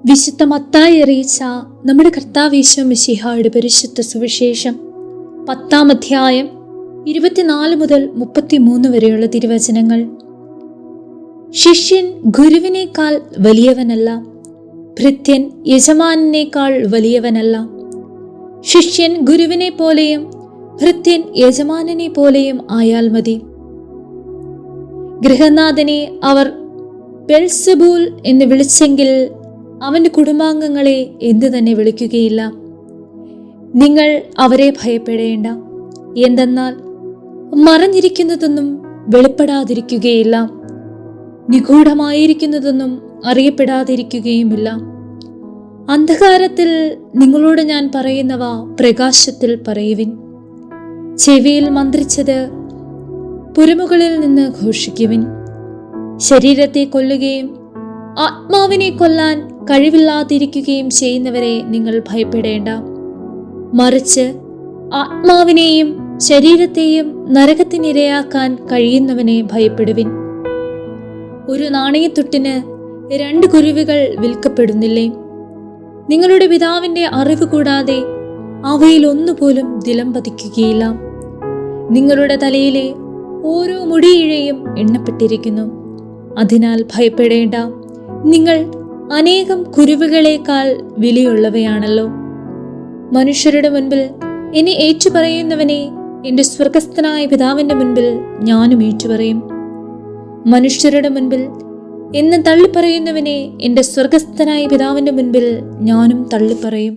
വിശുദ്ധ മത്തായി അറിയിച്ച നമ്മുടെ കർത്താവ് ഈശോ മിശിഹായുടെ പരിശുദ്ധ സുവിശേഷം 10-ാം അധ്യായം 24 മുതൽ 33 വരെയുള്ള തിരുവചനങ്ങൾ. ശിഷ്യൻ ഗുരുവിനേക്കാൾ വലിയവനല്ല, ഭൃത്യൻ യജമാനേക്കാൾ വലിയവനല്ല. ശിഷ്യൻ ഗുരുവിനെ പോലെയും ഭൃത്യൻ യജമാനനെ പോലെയും ആയാൽ മതി. ഗൃഹനാഥനെ അവർ ബെൽസെബൂൽ എന്ന് വിളിച്ചെങ്കിൽ അവൻ്റെ കുടുംബാംഗങ്ങളെ എന്തു തന്നെ വിളിക്കുകയില്ല. നിങ്ങൾ അവരെ ഭയപ്പെടേണ്ട. എന്തെന്നാൽ മറഞ്ഞിരിക്കുന്നതൊന്നും വെളിപ്പെടാതിരിക്കുകയില്ല, നിഗൂഢമായിരിക്കുന്നതൊന്നും അറിയപ്പെടാതിരിക്കുകയുമില്ല. അന്ധകാരത്തിൽ നിങ്ങളോട് ഞാൻ പറയുന്നവ പ്രകാശത്തിൽ പറയുവിൻ. ചെവിയിൽ മന്ത്രിച്ചത് പുരമുകളിൽ നിന്ന് ഘോഷിക്കുവിൻ. ശരീരത്തെ കൊല്ലുകയും ആത്മാവിനെ കൊല്ലാൻ കഴിവില്ലാതിരിക്കുകയും ചെയ്യുന്നവരെ നിങ്ങൾ ഭയപ്പെടേണ്ട. മറിച്ച് ആത്മാവിനെയും ശരീരത്തെയും നരകത്തിനിരയാക്കാൻ കഴിയുന്നവനെ ഭയപ്പെടുവിൻ. ഒരു നാണയത്തുട്ടിന് 2 കുരുവികൾ വിൽക്കപ്പെടുന്നില്ലേ? നിങ്ങളുടെ പിതാവിൻ്റെ അറിവ് കൂടാതെ അവയിൽ ഒന്നുപോലും ദിലം പതിക്കുകയില്ല. നിങ്ങളുടെ തലയിലെ ഓരോ മുടിയിഴയും എണ്ണപ്പെട്ടിരിക്കുന്നു. അതിനാൽ ഭയപ്പെടേണ്ട. നിങ്ങൾ അനേകം കുരുവികളേക്കാൾ വിലയുള്ളവയാണല്ലോ. മനുഷ്യരുടെ മുൻപിൽ എന്നെ ഏറ്റുപറയുന്നവനെ എൻ്റെ സ്വർഗസ്ഥനായ പിതാവിൻ്റെ മുൻപിൽ ഞാനും ഏറ്റുപറയും. മനുഷ്യരുടെ മുൻപിൽ എന്നെ തള്ളിപ്പറയുന്നവനെ എൻ്റെ സ്വർഗസ്ഥനായ പിതാവിൻ്റെ മുൻപിൽ ഞാനും തള്ളിപ്പറയും.